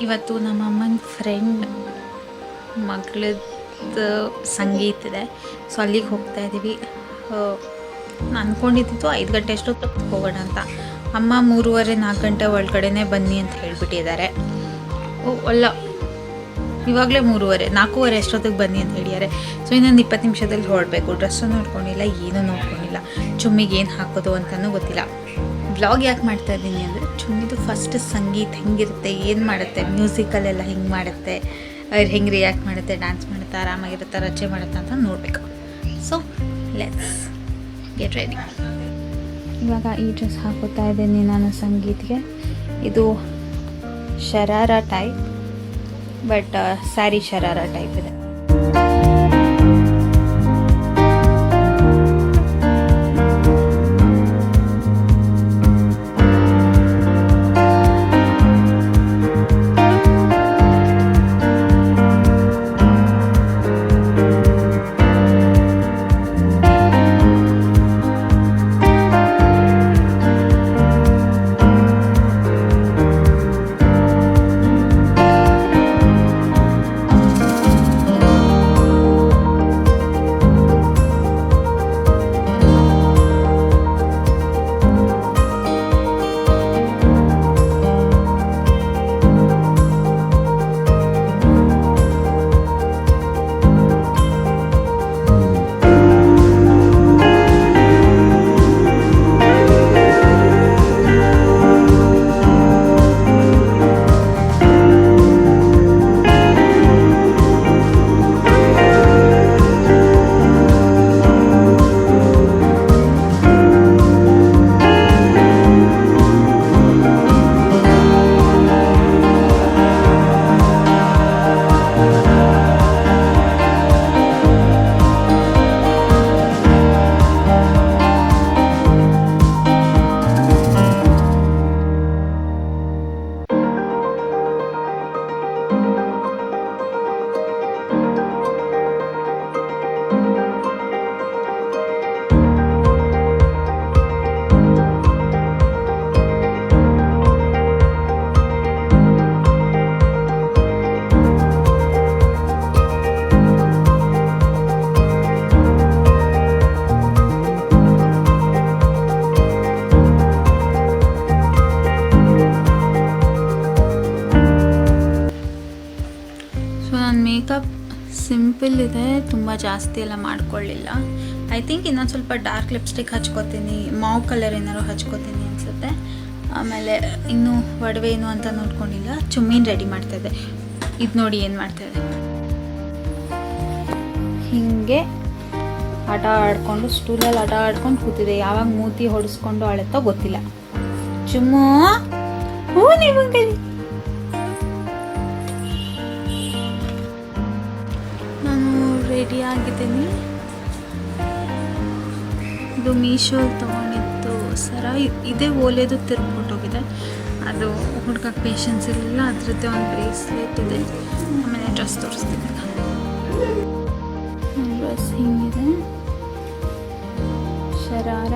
ಇವತ್ತು ನಮ್ಮ ಅಮ್ಮನ ಫ್ರೆಂಡ್ ಮಗಳದ್ದು ಸಂಗೀತ ಇದೆ. ಸೊ ಅಲ್ಲಿಗೆ ಹೋಗ್ತಾ ಇದ್ದೀವಿ. ನಾನು ಅಂದ್ಕೊಂಡಿದ್ದು 5 ಗಂಟೆ ಅಷ್ಟೊತ್ತು ಹೋಗೋಣ ಅಂತ. ಅಮ್ಮ 3:30-4 ಗಂಟೆ ಒಳಗಡೆನೇ ಬನ್ನಿ ಅಂತ ಹೇಳಿಬಿಟ್ಟಿದ್ದಾರೆ. ಅಲ್ಲ, ಇವಾಗಲೇ 3:30, 4:15 ಅಷ್ಟೊತ್ತಿಗೆ ಬನ್ನಿ ಅಂತ ಹೇಳಿದ್ದಾರೆ. ಸೊ ಇನ್ನೊಂದು 20 ನಿಮಿಷದಲ್ಲಿ ಹೊರಡಬೇಕು. ಡ್ರೆಸ್ಸು ನೋಡ್ಕೊಂಡಿಲ್ಲ, ಏನೂ ನೋಡ್ಕೊಂಡಿಲ್ಲ, ಚುಮ್ಮಿಗೆ ಏನು ಹಾಕೋದು ಅಂತಲೂ ಗೊತ್ತಿಲ್ಲ. ವ್ಲಾಗ್ ಯಾಕೆ ಮಾಡ್ತಾ ಇದ್ದೀನಿ ಅಂದರೆ ಚುಮ್ಮಿದು ಫಸ್ಟ್ ಸಂಗೀತ ಹೆಂಗಿರುತ್ತೆ, ಏನು ಮಾಡುತ್ತೆ, ಮ್ಯೂಸಿಕಲ್ಲೆಲ್ಲ ಹೆಂಗೆ ಮಾಡುತ್ತೆ, ಅವ್ರು ಹೆಂಗೆ ರಿಯಾಕ್ಟ್ ಮಾಡುತ್ತೆ, ಡ್ಯಾನ್ಸ್ ಮಾಡುತ್ತೆ, ಆರಾಮಾಗಿರುತ್ತೆ, ರಚೆ ಮಾಡುತ್ತೆ ಅಂತ ನೋಡಬೇಕು. So let's get ready. ಇವಾಗ ಈ ಡ್ರೆಸ್ ಹಾಕೋತಾ ಇದ್ದೀನಿ ನಾನು ಸಂಗೀತ್ಗೆ. ಇದು sharara type, but sari sharara type ಇದೆ. ಮೇಕಪ್ ಸಿಂಪಲ್ ಇದೆ, ತುಂಬ ಜಾಸ್ತಿ ಎಲ್ಲ ಮಾಡ್ಕೊಳ್ಳಿಲ್ಲ. ಐ ಥಿಂಕ್ ಇನ್ನೊಂದು ಸ್ವಲ್ಪ ಡಾರ್ಕ್ ಲಿಪ್ಸ್ಟಿಕ್ ಹಚ್ಕೋತೀನಿ, ಮಾವ್ ಕಲರ್ ಏನಾದ್ರು ಹಚ್ಕೋತೀನಿ ಅನಿಸುತ್ತೆ. ಆಮೇಲೆ ಇನ್ನೂ ಒಡವೆ ಏನು ಅಂತ ನೋಡ್ಕೊಂಡಿಲ್ಲ. ಚುಮ್ಮೀನ್ ರೆಡಿ ಮಾಡ್ತಾಯಿದ್ದೆ. ಇದು ನೋಡಿ ಏನು ಮಾಡ್ತಾಯಿದ್ದೆ, ಹೀಗೆ ಆಟ ಆಡ್ಕೊಂಡು ಸ್ಟೂಲಲ್ಲಿ ಆಟ ಆಡ್ಕೊಂಡು ಕೂತಿದೆ. ಯಾವಾಗ ಮೂತಿ ಹೊಡಿಸ್ಕೊಂಡು ಅಳುತ್ತೋ ಗೊತ್ತಿಲ್ಲ. ಚುಮ್ಮು ಹೂ ನಿಮಗೆ ರೆಡಿ ಆಗಿದ್ದೀನಿ. ಇದು ಮೀಶೋಲ್ಲಿ ತೊಗೊಂಡಿದ್ದು ಸರ. ಇದೇ ಓಲೆದು ತಿರ್ಬಿಟ್ಟೋಗಿದೆ. ಅದು ಹುಡ್ಗಕ್ಕೆ ಪೇಷನ್ಸ್ ಇಲ್ಲ. ಅದರದ್ದೇ ಒಂದು ಬ್ರೇಸ್ಲೆಟ್ ಇದೆ. ಆಮೇಲೆ ಡ್ರೆಸ್ ತೋರಿಸ್ತೀನಿ. ಡ್ರೆಸ್ ಹಿಂಗಿದೆ, ಶರಾರ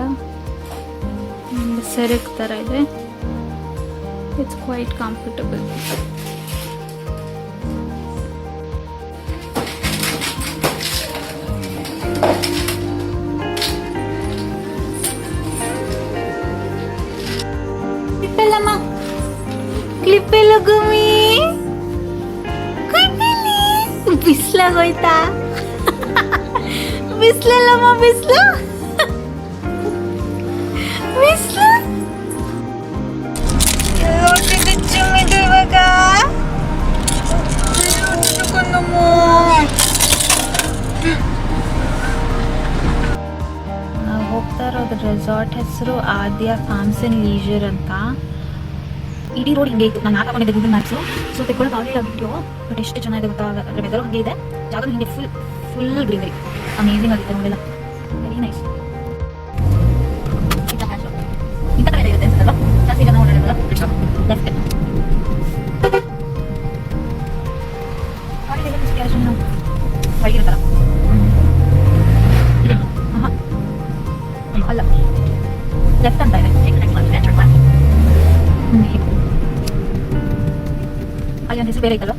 ಸೆರಗ್ ಥರ ಇದೆ. It's quite comfortable. ಕ್ಲಿಪ್ಪೆಲ್ಲ ಗುಮ್ಮಿ ಬಿಸ್ಲಾಗೋಯ್ತಾ? ಬಿಸ್ಲಲ್ಲಮ್ಮ, ಬಿಸ್ಲು ಬಿಸ್ಲು ಚುಮ್ಮಿದು ಇವಾಗ ನಾವು ಹೋಗ್ತಾ ಇರೋದು ರೆಸಾರ್ಟ್ ಹೆಸರು ಆದ್ಯ ಫಾರ್ಮ್ಸ್ ಅಂಡ್ ಲೀಜರ್ ಅಂತ. ಇಡೀ ರೋಡ್ ಹಿಂಗೆ ಇತ್ತು. ನಾನು ಹಾಕೊಂಡಿದ್ದೆ ಗೂಗಲ್ ಮ್ಯಾಪ್ಸು. ಸೊ ತೆಕ್ಕೊಳ್ಳೋಕೆ ಆಗಲಿಲ್ಲ ವಿಡಿಯೋ, ಬಟ್ ಎಷ್ಟು ಚೆನ್ನಾಗಿದೆ ಗೊತ್ತಾ. ವೆದರ್ ಹಾಗೆ ಇದೆ, ಜಾಗ ಹಿಂಗೆ ಫುಲ್ ಗ್ರೀನರಿ, ಅಮೇಜಿಂಗ್ ಆಗಿದೆ ನೋಡೆಲ್ಲ. Very nice. ಇಂಥ ಕಡೆ ಇರುತ್ತೆ ಅನ್ಸುತ್ತಲ್ಲ, ಜಾಸ್ತಿ ಜನ ಓಡಾಡೋಲ್ಲ. ಲೆಫ್ಟ್ ಹೊರಗಿರುತ್ತಲ್ಲ, ಅಲ್ಲ ಲೆಫ್ಟ್ ಅಂತ ಇದೆ. ನನ್ನ ಹೆಸರು ಬೇರೆ ಇತ್ತಲ್ಲ,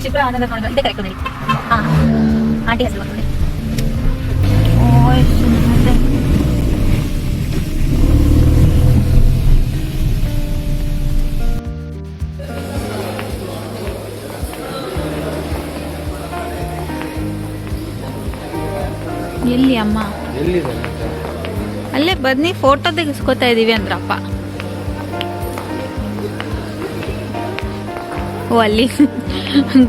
ಶಿಪ್ರಾ ಆನಂದ ನೋಡಿದ್ರೆ ಇದೇ ಕರೆಕ್ಟ್ ನೋಡಿ. ಹಾಂ, ಆಂಟಿ ಹೆಸರು ನೋಡಿ. ಮತ್ತೆ ಎಲ್ಲಿ ಅಮ್ಮ? ಅಲ್ಲೇ ಬನ್ನಿ ಫೋಟೋ ತೆಗೆಸ್ಕೊತಾ ಇದೀವಿ ಅಂದ್ರಪ್ಪ. ಓ ಅಲ್ಲಿ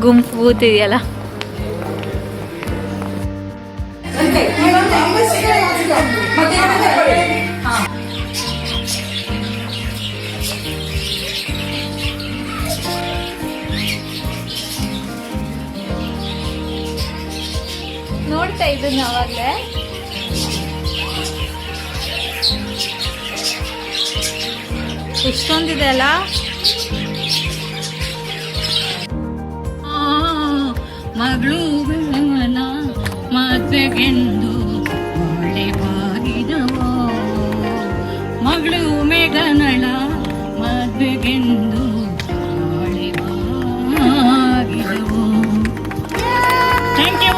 ಗುಂಪು ಕೂತಿದೆಯಲ್ಲ. ನೋಡ್ತಾ ಇದ್ದೀನಿ ಅವಾಗಲೇ. ಎಷ್ಟೊಂದಿದೆ ಅಲ್ಲ. ಮಗಳು ಮದುವೆಗೆಂದು ಒಳ್ಳೆ ಬಾಗಿದವೋ, ಮಗಳು ಮೇಘನಳ ಮದುವೆಗೆಂದು ಒಳ್ಳೆ ಬಾಗಿದವೋ. Thank you.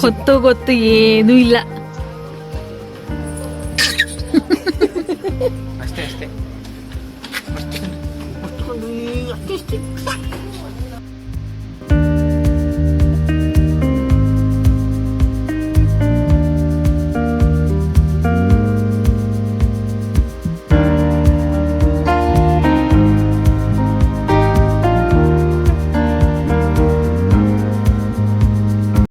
ಹೊತ್ತು ಗೊತ್ತು ಏನೂ ಇಲ್ಲ. ಅಷ್ಟೇ